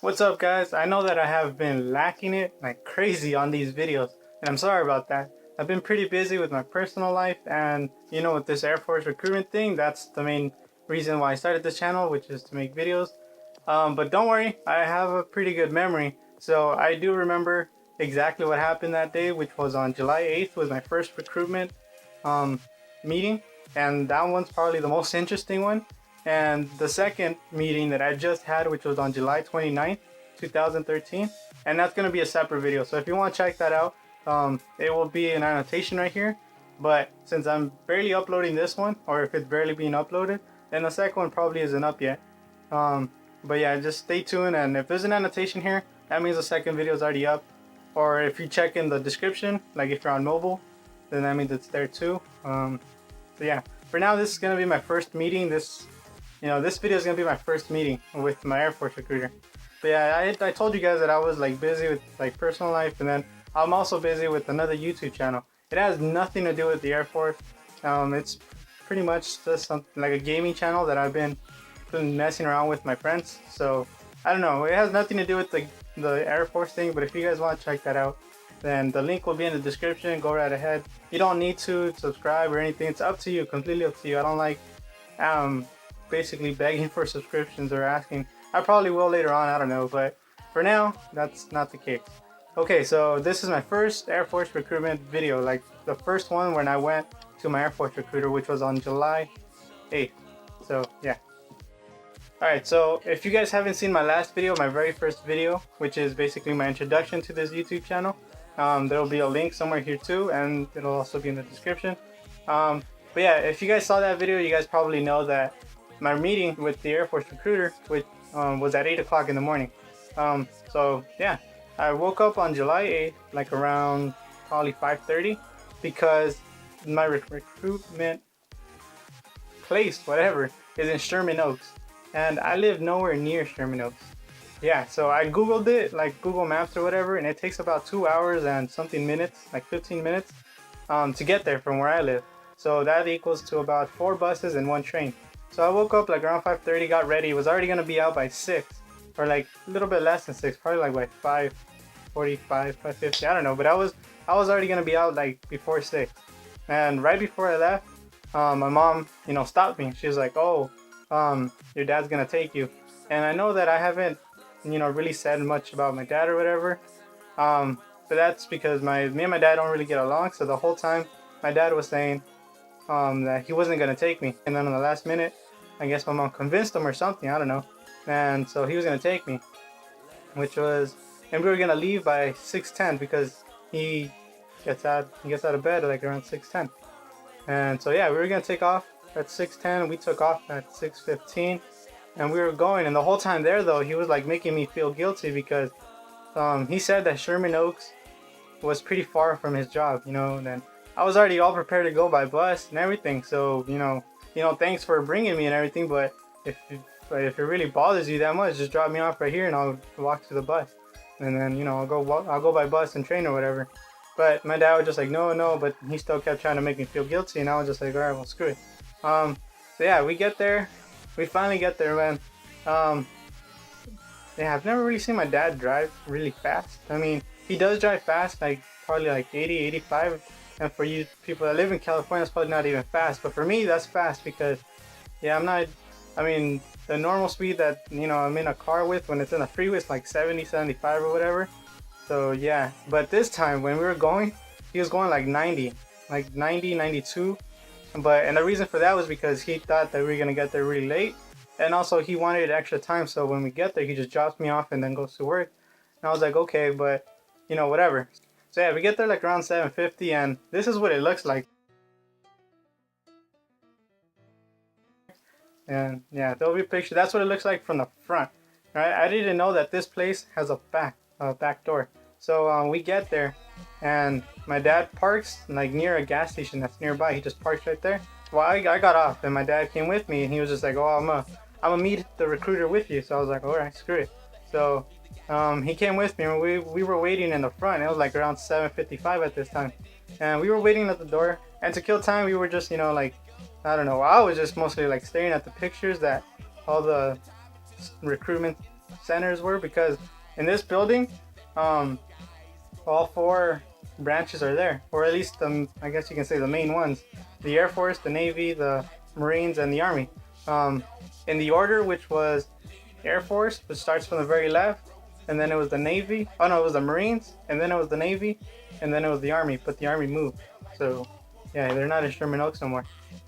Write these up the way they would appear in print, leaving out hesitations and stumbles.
What's up, guys? I know that I have been lacking it like crazy on these videos, and I'm sorry about that. I've been pretty busy with my personal life, and with this Air Force recruitment thing, that's the main reason why I started this channel, which is to make videos. But don't worry, I have a pretty good memory, so I do remember exactly what happened that day, which was on July 8th, was my first recruitment um, meeting, and that one's probably the most interesting one. And the second meeting that I just had, which was on July 29th, 2013, and that's going to be a separate video. So if you want to check that out, it will be an annotation right here. But since I'm barely uploading this one, or if it's barely being uploaded, then the second one probably isn't up yet. But yeah, just stay tuned, and if there's an annotation here, that means the second video is already up. Or if you check in the description, like if you're on mobile, then that means it's there too. So yeah, for now this is gonna be my first meeting. This video is gonna be my first meeting with my Air Force recruiter. But yeah, I told you guys that I was like busy with like personal life, and then I'm also busy with another YouTube channel. It has nothing to do with the Air Force. It's pretty much just something like a gaming channel that I've been messing around with my friends. So I don't know. It has nothing to do with the Air Force thing. But if you guys want to check that out, then the link will be in the description. Go right ahead. You don't need to subscribe or anything. It's up to you. Completely up to you. I don't like basically begging for subscriptions or asking. I probably will later on, I don't know, but for now that's not the case. Okay, so this is my first Air Force recruitment video, like the first one when I went to my Air Force recruiter, which was on July 8th. So yeah. Alright, so if you guys haven't seen my last video, my very first video, which is basically my introduction to this YouTube channel, there will be a link somewhere here too, and it'll also be in the description. But yeah, if you guys saw that video, you guys probably know that my meeting with the Air Force recruiter was at 8 o'clock in the morning. So yeah, I woke up on July 8th, like around probably 5:30, because my recruitment place, whatever, is in Sherman Oaks, and I live nowhere near Sherman Oaks. Yeah, so I googled it, like Google Maps or whatever, and it takes about 2 hours and something minutes, like 15 minutes, to get there from where I live. So that equals to about 4 buses and 1 train. So I woke up like around 5:30, got ready, was already gonna be out by 6, or like a little bit less than 6, probably like by 5:45, 5:50, I don't know. But I was already gonna be out like before 6. And right before I left, my mom, stopped me. She was like, "Oh, your dad's gonna take you." And I know that I haven't, really said much about my dad or whatever. But that's because me and my dad don't really get along. So the whole time, my dad was saying that he wasn't gonna take me, and then on the last minute, I guess my mom convinced him or something, I don't know, and so he was gonna take me, and we were gonna leave by 6:10 because he gets out of bed like around 6:10, and so yeah, we were gonna take off at 6:10. We took off at 6:15, and we were going, and the whole time there though, he was like making me feel guilty because he said that Sherman Oaks was pretty far from his job, and then I was already all prepared to go by bus and everything. So thanks for bringing me and everything. But if it really bothers you that much, just drop me off right here and I'll walk to the bus. And then I'll go by bus and train or whatever. But my dad was just like, no. But he still kept trying to make me feel guilty, and I was just like, all right, well, screw it. So yeah, we get there. We finally get there, man. Yeah, I've never really seen my dad drive really fast. I mean, he does drive fast, like probably like 80, 85. And for you people that live in California, it's probably not even fast. But for me, that's fast because, yeah, the normal speed that, I'm in a car with when it's in a freeway is like 70, 75 or whatever. So yeah, but this time when we were going, he was going like 90, 92. And the reason for that was because he thought that we were going to get there really late. And also he wanted extra time. So when we get there, he just drops me off and then goes to work. And I was like, okay, but whatever. So yeah, we get there like around 7:50, and this is what it looks like. And yeah, there'll be a picture. That's what it looks like from the front. Right? I didn't know that this place has a back door. So we get there, and my dad parks like near a gas station that's nearby. He just parks right there. Well, I got off, and my dad came with me, and he was just like, "Oh, I'm gonna meet the recruiter with you." So I was like, "All right, screw it." So he came with me, and we were waiting in the front. It was like around 7:55 at this time, and we were waiting at the door. And to kill time, we were just like, I don't know, I was just mostly like staring at the pictures that all the recruitment centers were, because in this building, um, all four branches are there, or at least I guess you can say the main ones: the Air Force, the Navy, the Marines, and the Army. Um, in the order, which was Air Force, which starts from the very left, and then it was the Navy. Oh no, it was the Marines, and then it was the Navy, and then it was the Army. But the Army moved, so yeah, they're not in Sherman Oaks no more.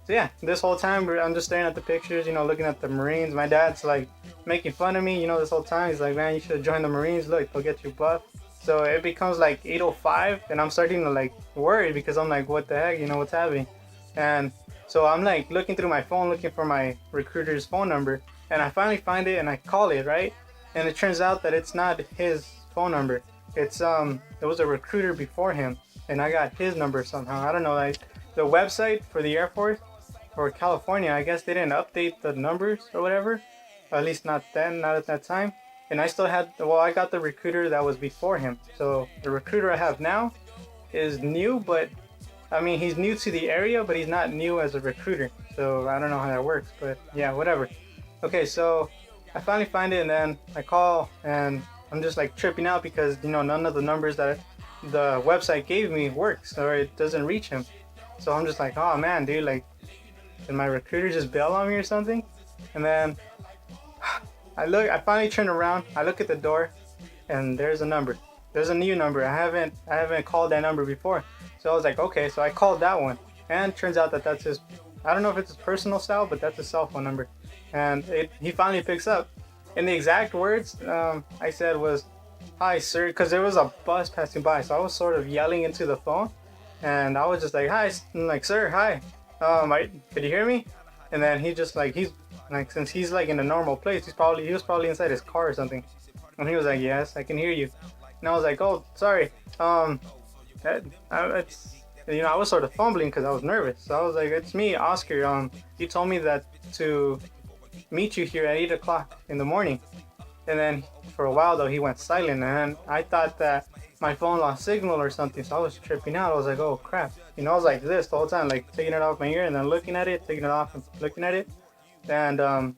So yeah, this whole time I'm just staring at the pictures, looking at the Marines. My dad's like making fun of me, this whole time. He's like, man, you should have joined the Marines. Look, they'll get you buff. So it becomes like 8:05, and I'm starting to like worry, because I'm like, what the heck, what's happening? And so I'm like looking through my phone, looking for my recruiter's phone number, and I finally find it, and I call it, right? And it turns out that it's not his phone number. It was a recruiter before him, and I got his number somehow. I don't know, like the website for the Air Force or California, I guess they didn't update the numbers or whatever. At least not then, not at that time. And I still had, I got the recruiter that was before him. So the recruiter I have now is new, but I mean, he's new to the area, but he's not new as a recruiter. So I don't know how that works, but yeah, whatever. Okay, so I finally find it, and then I call, and I'm just like tripping out, because none of the numbers that the website gave me works, or it doesn't reach him. So I'm just like, oh man, dude, like, did my recruiter just bail on me or something? And then I finally turn around, I look at the door, and there's a number. There's a new number. I haven't called that number before. So I was like, okay, so I called that one, and turns out that that's his, I don't know if it's his personal cell, but that's his cell phone number. And he finally picks up. And the exact words I said was, hi sir, because there was a bus passing by, so I was sort of yelling into the phone, and I was just like, hi, like, sir, hi, could you hear me? And then he just like, he's like, since he's like in a normal place, he was probably inside his car or something, and he was like, yes, I can hear you. And I was like, oh, sorry, I was sort of fumbling because I was nervous. So I was like, it's me, Oscar. You told me that to meet you here at 8 o'clock in the morning. And then for a while though, he went silent, and I thought that my phone lost signal or something, so I was tripping out. I was like, oh crap. I was like this the whole time, like taking it off my ear and then looking at it, taking it off and looking at it. And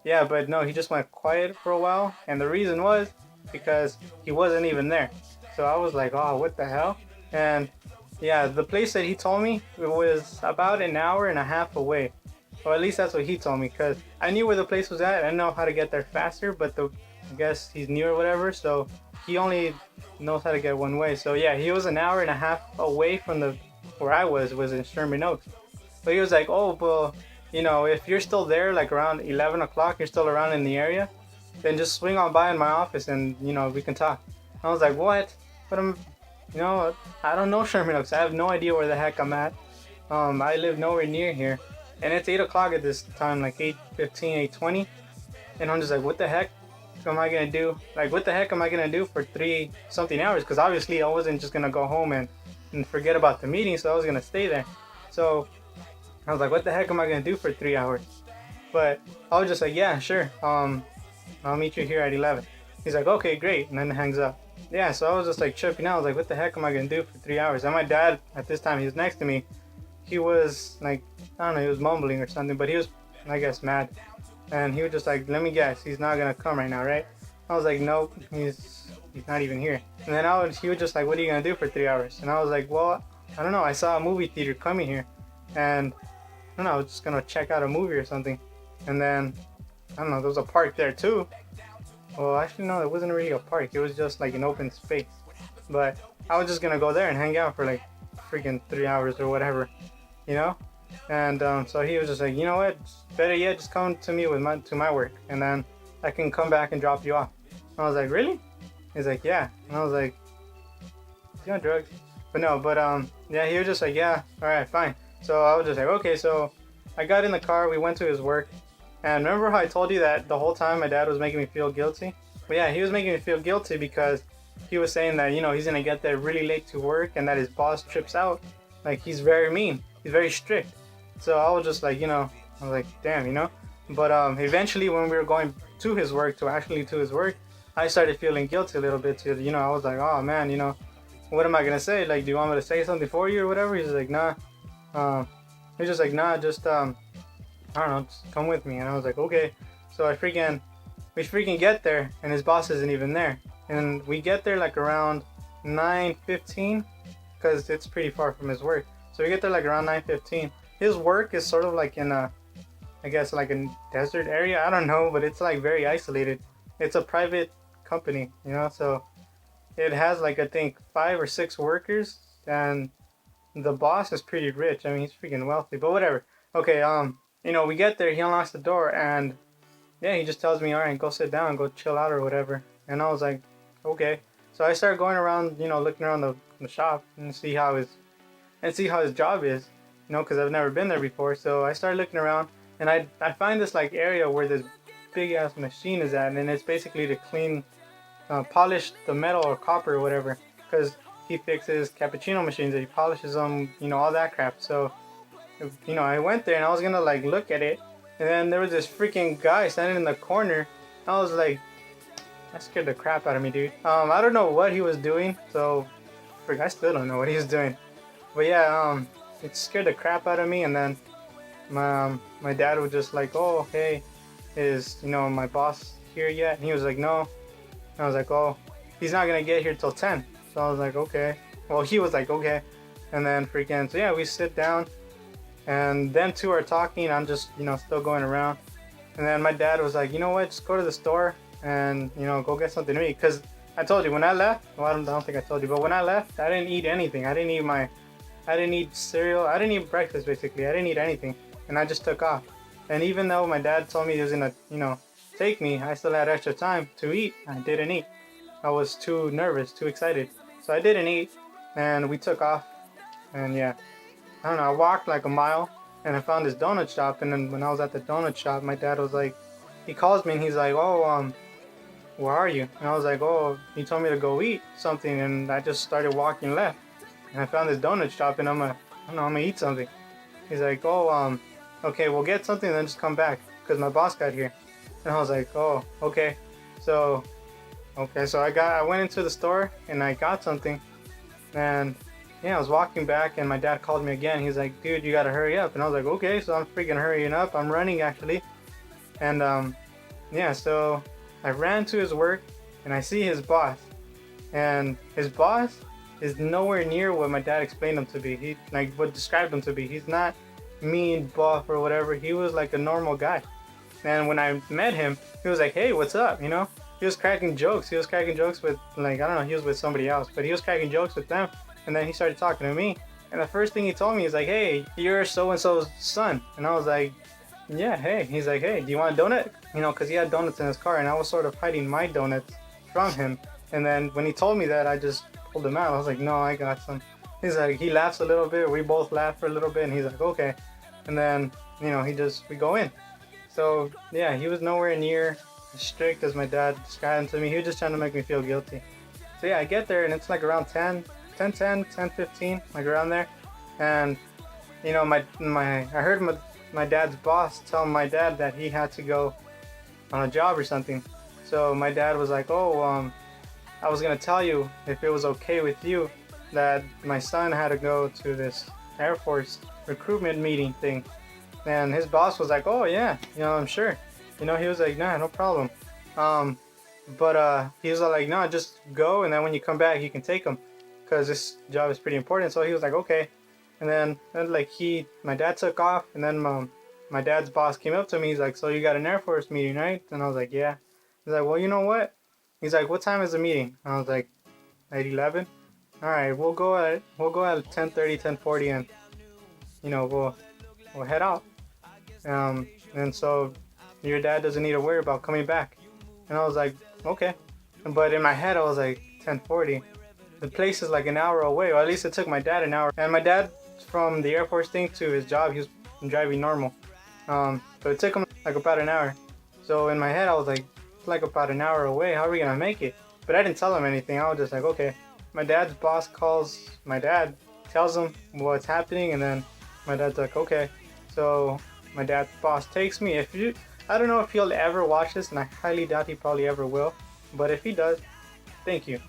yeah, but no, he just went quiet for a while, and the reason was because he wasn't even there. So I was like, oh, what the hell? And yeah, the place that he told me, it was about an hour and a half away. Or at least that's what he told me, because I knew where the place was at. I didn't know how to get there faster, but I guess he's new or whatever, so he only knows how to get one way. So yeah, he was an hour and a half away from where I was in Sherman Oaks. But he was like, oh, well, if you're still there, like around 11 o'clock, you're still around in the area, then just swing on by in my office, and we can talk. I was like, what? But I don't know Sherman Oaks. I have no idea where the heck I'm at. I live nowhere near here. And it's 8 o'clock at this time, like 8:15, 8:20. And I'm just like, what the heck am I going to do? Like, what the heck am I going to do for 3-something hours? Because obviously I wasn't just going to go home and forget about the meeting, so I was going to stay there. So I was like, what the heck am I going to do for 3 hours? But I was just like, yeah, sure. I'll meet you here at 11. He's like, okay, great. And then it hangs up. Yeah, so I was just like tripping out. I was like, what the heck am I going to do for 3 hours? And my dad, at this time, he was next to me. He was like, I don't know, he was mumbling or something, but he was, I guess, mad. And he was just like, let me guess, he's not going to come right now, right? I was like, nope, he's not even here. And then he was just like, what are you going to do for 3 hours? And I was like, well, I don't know, I saw a movie theater coming here. And I don't know, I was just going to check out a movie or something. And then, I don't know, there was a park there too. Well, actually, no, it wasn't really a park. It was just like an open space. But I was just going to go there and hang out for like freaking 3 hours or whatever, And so he was just like, you know what, better yet, just come to me to my work, and then I can come back and drop you off. And I was like, really? He's like, yeah. And I was like, you on drugs? But no, yeah, he was just like, yeah, all right, fine. So I was just like, okay. So I got in the car, we went to his work, and remember how I told you that the whole time my dad was making me feel guilty? But yeah, he was making me feel guilty because he was saying that, he's gonna get there really late to work, and that his boss trips out. Like, he's very mean, he's very strict. So I was just like, I was like, damn, But eventually, when we were going to his work, I started feeling guilty a little bit too. I was like, oh man, what am I gonna say? Like, do you want me to say something for you or whatever? He's like, nah. He's just like, nah, just I don't know, just come with me. And I was like, okay. So I freaking we freaking get there and his boss isn't even there. And we get there like around 9:15 because it's pretty far from his work. So we get there like around 9:15. His work is sort of like in a, I guess like a desert area. I don't know, but it's like very isolated. It's a private company, you know, so it has like I think 5 or 6 workers, and the boss is pretty rich. I mean, he's freaking wealthy, but whatever. Okay, you know, we get there, he unlocks the door, and yeah, he just tells me, all right, go sit down, go chill out or whatever. And I was like, okay. So I started going around, you know, looking around the shop and see how his job is, you know, because I've never been there before. So I started looking around, and I find this like area where this big ass machine is at, and it's basically to clean, polish the metal or copper or whatever, because he fixes cappuccino machines, he polishes them, you know, all that crap. So, you know, I went there and I was gonna like look at it, and then there was this freaking guy standing in the corner. I was like, that scared the crap out of me, dude. I don't know what he was doing, so I still don't know what he was doing. But yeah, it scared the crap out of me. And then my dad was just like, oh, hey, is, you know, my boss here yet? And he was like, no. And I was like, oh, he's not gonna get here till 10. So I was like, okay. Well, he was like, okay. And then freaking, so yeah, we sit down, and them two are talking. I'm just, you know, still going around. And then my dad was like, you know what, just go to the store and, you know, go get something to eat. Because I told you, when I left, well, I don't think I told you, but when I left, I didn't eat anything. I didn't eat cereal. I didn't eat breakfast, basically. I didn't eat anything. And I just took off. And even though my dad told me he was going to, you know, take me, I still had extra time to eat. I didn't eat. I was too nervous, too excited. So I didn't eat, and we took off. And yeah, I don't know, I walked like a mile, and I found this donut shop. And then when I was at the donut shop, my dad was like, he calls me and he's like, oh, where are you? And I was like, oh, he told me to go eat something. And I just started walking left, and I found this donut shop, and I'm gonna eat something. He's like, oh, okay, we'll get something and then just come back, because my boss got here. And I was like, oh, okay. So I went into the store and I got something. And yeah, I was walking back and my dad called me again. He's like, dude, you gotta hurry up. And I was like, okay. So I'm freaking hurrying up. I'm running actually. And yeah, so I ran to his work and I see his boss. And his boss is nowhere near what my dad explained him to be. He like what described him to be. He's not mean, buff, or whatever. He was like a normal guy. And when I met him, he was like, hey, what's up? You know, he was cracking jokes. He was cracking jokes with, like, I don't know, he was with somebody else, but he was cracking jokes with them. And then he started talking to me. And the first thing he told me is like, hey, you're so-and-so's son. And I was like, yeah, hey. He's like, hey, do you want a donut? You know, because he had donuts in his car, and I was sort of hiding my donuts from him. And then when he told me that, I just pulled them out. I was like, no, I got some. He's like, he laughs a little bit. We both laugh for a little bit, and he's like, okay. And then, you know, we go in. So yeah, he was nowhere near as strict as my dad described him to me. He was just trying to make me feel guilty. So yeah, I get there and it's like around 10:15, like around there. And you know, I heard my dad's boss tell my dad that he had to go on a job or something. So my dad was like, oh, I was gonna tell you if it was okay with you that my son had to go to this Air Force recruitment meeting thing. And his boss was like, oh yeah, you know, I'm sure. You know, he was like, nah, no problem. But he was like, no, just go, and then when you come back, you can take him, because this job is pretty important. So he was like, okay. And then like my dad took off, and then my dad's boss came up to me. He's like, so you got an Air Force meeting, right? And I was like, yeah. He's like, well, you know what? He's like, what time is the meeting? And I was like, at 11. All right, we'll go at 10:30, 10:40, and you know, we'll head out. And so your dad doesn't need to worry about coming back. And I was like, okay. But in my head, I was like, 10:40. The place is like an hour away, or at least it took my dad an hour. And my dad, from the Air Force thing to his job, he was driving normal. So it took him like about an hour. So in my head, I was like, it's like about an hour away. How are we gonna make it? But I didn't tell him anything. I was just like, okay. My dad's boss calls my dad, tells him what's happening, and then my dad's like, okay. So my dad's boss takes me. I don't know if he'll ever watch this, and I highly doubt he probably ever will. But if he does, thank you.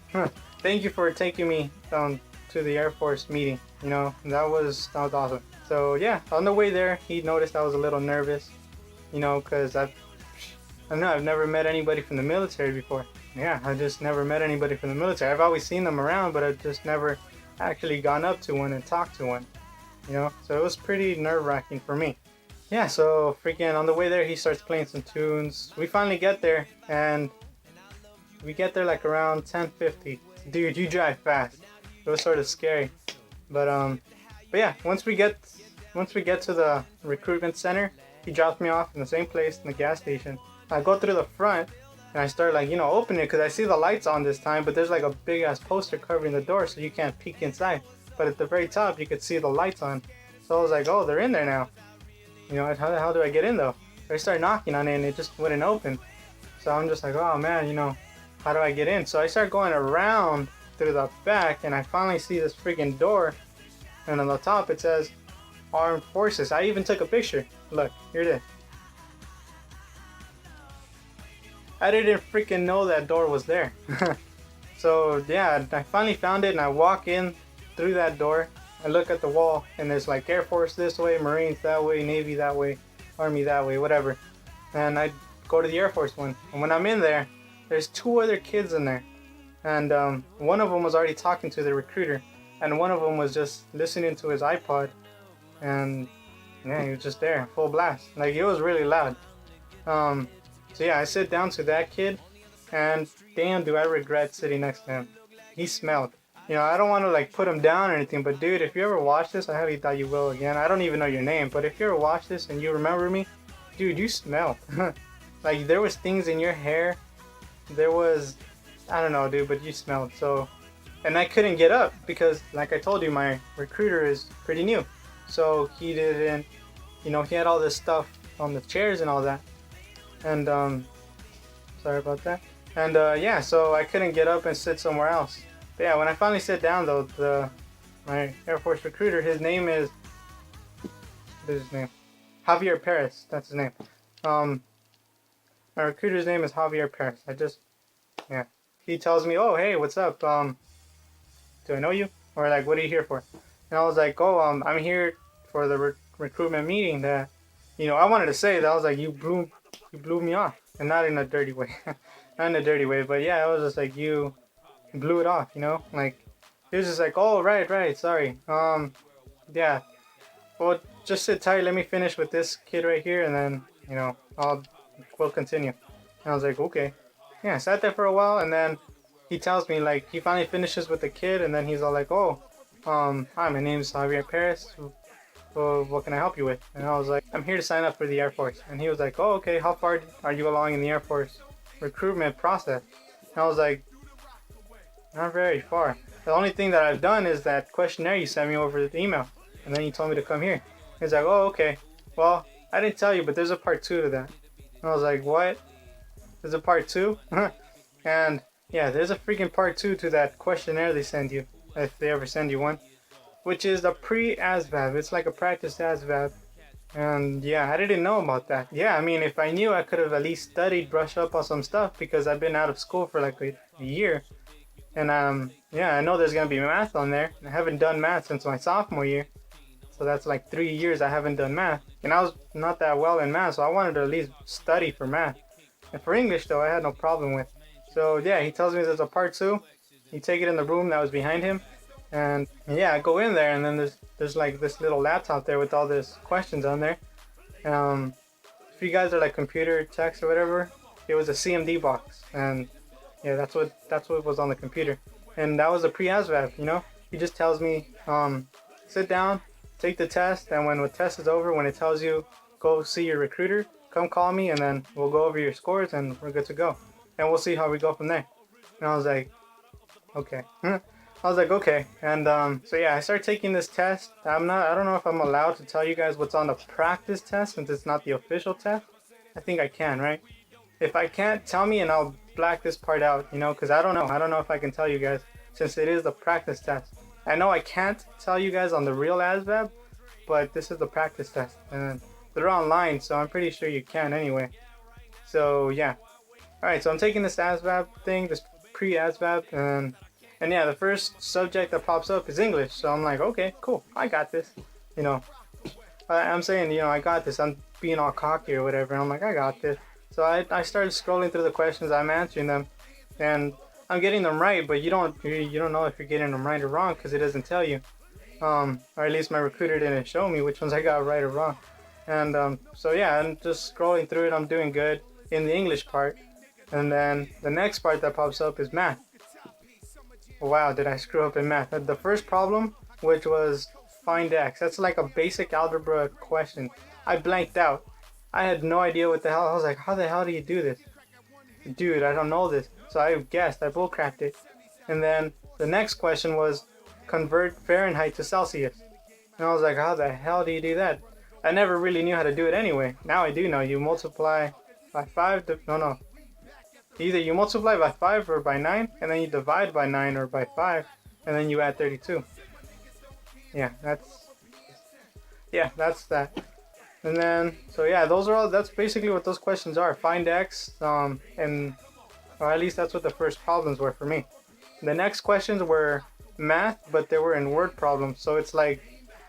Thank you for taking me to the Air Force meeting. You know, that was awesome. So yeah, on the way there, he noticed I was a little nervous. You know, because I've don't know, I've never met anybody from the military before. Yeah, I just never met anybody from the military. I've always seen them around, but I've just never actually gone up to one and talked to one, you know? So it was pretty nerve-wracking for me. Yeah, so freaking on the way there, he starts playing some tunes. We finally get there, and we get there like around 10:50. Dude, you drive fast. It was sort of scary. But yeah, once we get to the recruitment center, he drops me off in the same place in the gas station. I go through the front and I start like, opening it because I see the lights on this time, but there's like a big ass poster covering the door so you can't peek inside. But at the very top you could see the lights on. So I was like, oh, they're in there now. How the hell do I get in though? I started knocking on it and it just wouldn't open. So I'm just like, oh man, how do I get in? So I start going around through the back and I finally see this freaking door. And on the top it says Armed Forces. I even took a picture. Look, here it is. I didn't freaking know that door was there. So yeah, I finally found it and I walk in through that door. I look at the wall and there's like Air Force this way, Marines that way, Navy that way, Army that way, whatever. And I go to the Air Force one. And when I'm in there, there's 2 other kids in there. And one of them was already talking to the recruiter. And one of them was just listening to his iPod. And yeah, he was just there, full blast. Like, it was really loud. So yeah, I sit down to that kid. And damn, do I regret sitting next to him. He smelled. I don't want to like put him down or anything, but dude, if you ever watch this, I highly doubt you will again. I don't even know your name, but if you ever watch this and you remember me, dude, you smelled. Like, there was things in your hair. There was, I don't know, dude, but you smelled. So, and I couldn't get up because, like I told you, my recruiter is pretty new. So he didn't, he had all this stuff on the chairs and all that. And, sorry about that. And, yeah, so I couldn't get up and sit somewhere else. But yeah, when I finally sit down though, my Air Force recruiter, his name is, what is his name? Javier Perez, that's his name. My recruiter's name is Javier Perez. Yeah. He tells me, oh, hey, what's up? Do I know you? Or like, what are you here for? And I was like, oh, I'm here for the recruitment meeting that, I wanted to say that. I was like, you blew me off. And not in a dirty way. Not in a dirty way, but yeah, I was just like, you blew it off, like, he was just like, oh, right, sorry, yeah, well, just sit tight, let me finish with this kid right here, and then, we'll continue. And I was like, okay. Yeah, I sat there for a while, and then he tells me, like, he finally finishes with the kid, and then he's all like, oh, hi, my name's Javier Perez, well, what can I help you with? And I was like, I'm here to sign up for the Air Force. And he was like, oh, okay, how far are you along in the Air Force recruitment process? And I was like, not very far. The only thing that I've done is that questionnaire you sent me over the email. And then you told me to come here. He's like, oh, okay. Well, I didn't tell you, but there's a part 2 to that. And I was like, what? There's a part 2? And yeah, there's a freaking part 2 to that questionnaire they send you. If they ever send you one. Which is the pre-ASVAB. It's like a practice ASVAB. And yeah, I didn't know about that. Yeah, I mean, if I knew, I could have at least studied, brushed up on some stuff. Because I've been out of school for like a year. And yeah, I know there's gonna be math on there. I haven't done math since my sophomore year, so that's like 3 years I haven't done math. And I was not that well in math, so I wanted to at least study for math. And for English though, I had no problem with. So yeah, he tells me there's a part 2. You take it in the room that was behind him, and yeah, I go in there, and then there's like this little laptop there with all these questions on there. If you guys are like computer techs or whatever, it was a CMD box, and yeah, that's what was on the computer. And that was a pre-ASVAB, He just tells me, sit down, take the test, and when the test is over, when it tells you, go see your recruiter, come call me, and then we'll go over your scores, and we're good to go. And we'll see how we go from there. And I was like, okay. Okay. And so yeah, I started taking this test. I don't know if I'm allowed to tell you guys what's on the practice test since it's not the official test. I think I can, right? If I can't, tell me and I'll black this part out, because I don't know if I can tell you guys since it is the practice test. I know I can't tell you guys on the real ASVAB, but this is the practice test, and they're online, so I'm pretty sure you can anyway. So yeah, alright, so I'm taking this ASVAB thing, this pre-ASVAB, and yeah, the first subject that pops up is English, so I'm like, okay, cool, I got this, I'm saying, I got this, I'm being all cocky or whatever, and I'm like, I got this. So I started scrolling through the questions, I'm answering them, and I'm getting them right, but you don't know if you're getting them right or wrong because it doesn't tell you. Or at least my recruiter didn't show me which ones I got right or wrong. And so yeah, I'm just scrolling through it. I'm doing good in the English part, and then the next part that pops up is math. Wow, did I screw up in math? The first problem, which was find x, that's like a basic algebra question. I blanked out. I had no idea what the hell. I was like, how the hell do you do this? Dude, I don't know this. So I guessed, I bullcrapped it. And then the next question was convert Fahrenheit to Celsius. And I was like, how the hell do you do that? I never really knew how to do it anyway. Now I do know. You multiply by 5 to, no. Either you multiply by 5 or by 9, and then you divide by 9 or by 5, and then you add 32. Yeah, that's that. And then, so yeah, that's basically what those questions are. Find x, and or at least that's what the first problems were for me. The next questions were math, but they were in word problems. So it's like,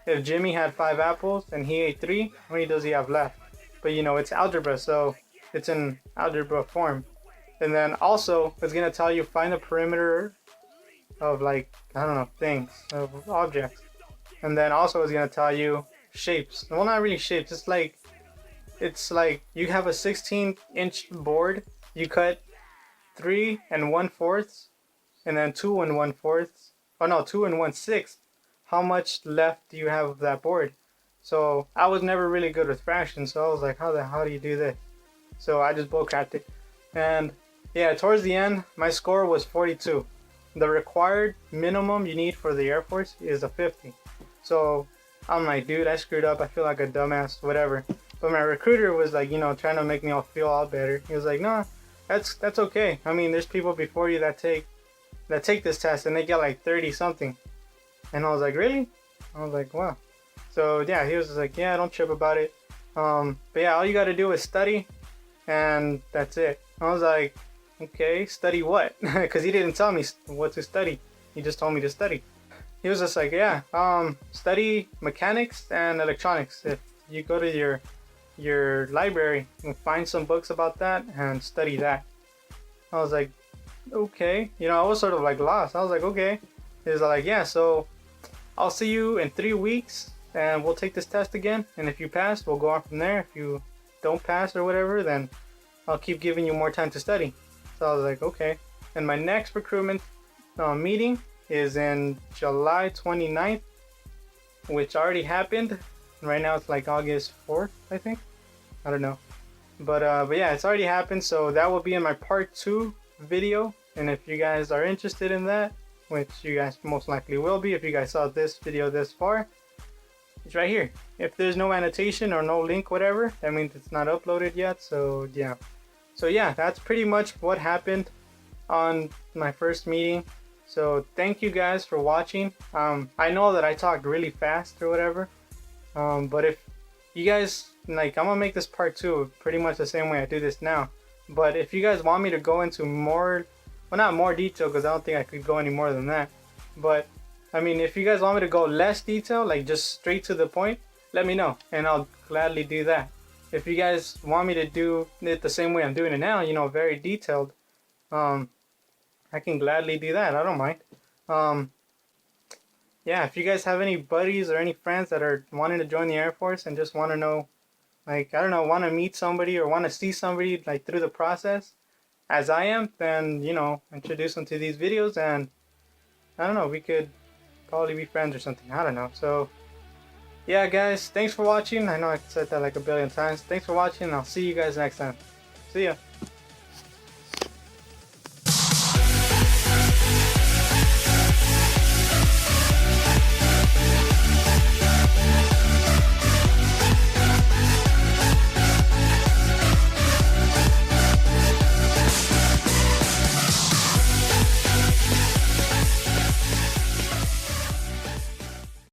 if Jimmy had 5 apples and he ate 3, how many does he have left? But you know, it's algebra, so it's in algebra form. And then also, it's gonna tell you find the perimeter of, like, I don't know, things, of objects. And then also it's gonna tell you shapes. Well, not really shapes. It's like you have a 16-inch board. You cut 3 1/4, and then 2 1/4. Oh no, 2 1/6. How much left do you have of that board? So I was never really good with fractions, so I was like, how do you do this? So I just bullcrapped it. And yeah, towards the end, my score was 42. The required minimum you need for the Air Force is a 50. So I'm like, dude, I screwed up. I feel like a dumbass, whatever. But my recruiter was like, you know, trying to make me all feel all better. He was like, no, that's okay. I mean, there's people before you that take this test and they get like 30 something. And I was like, really? I was like, wow. So yeah, he was just like, yeah, don't trip about it. But yeah, all you got to do is study, and that's it. I was like, okay, study what? Because he didn't tell me what to study. He just told me to study. He was just like, yeah, study mechanics and electronics. If you go to your library and find some books about that and study that. I was like, okay. You know, I was sort of like lost. I was like, okay. He was like, yeah, so I'll see you in 3 weeks and we'll take this test again. And if you pass, we'll go on from there. If you don't pass or whatever, then I'll keep giving you more time to study. So I was like, okay. And my next recruitment meeting is in July 29th, which already happened. Right now it's like August 4th, I think. I don't know. But yeah, it's already happened. So that will be in my part 2 video. And if you guys are interested in that, which you guys most likely will be if you guys saw this video this far, it's right here. If there's no annotation or no link, whatever, that means it's not uploaded yet. So yeah, that's pretty much what happened on my first meeting. So thank you guys for watching. I know that I talked really fast or whatever, but if you guys like, I'm gonna make this part 2 pretty much the same way I do this now. But if you guys want me to go into more, well, not more detail, because I don't think I could go any more than that, but I mean, if you guys want me to go less detail, like just straight to the point, let me know and I'll gladly do that. If you guys want me to do it the same way I'm doing it now, you know, very detailed, I can gladly do that. I don't mind. Yeah, if you guys have any buddies or any friends that are wanting to join the Air Force and just want to know, like, I don't know, want to meet somebody or want to see somebody like through the process as I am, then, you know, introduce them to these videos and I don't know, we could probably be friends or something. I don't know. So yeah, guys, thanks for watching. I know I said that like a billion times. Thanks for watching. I'll see you guys next time. See ya.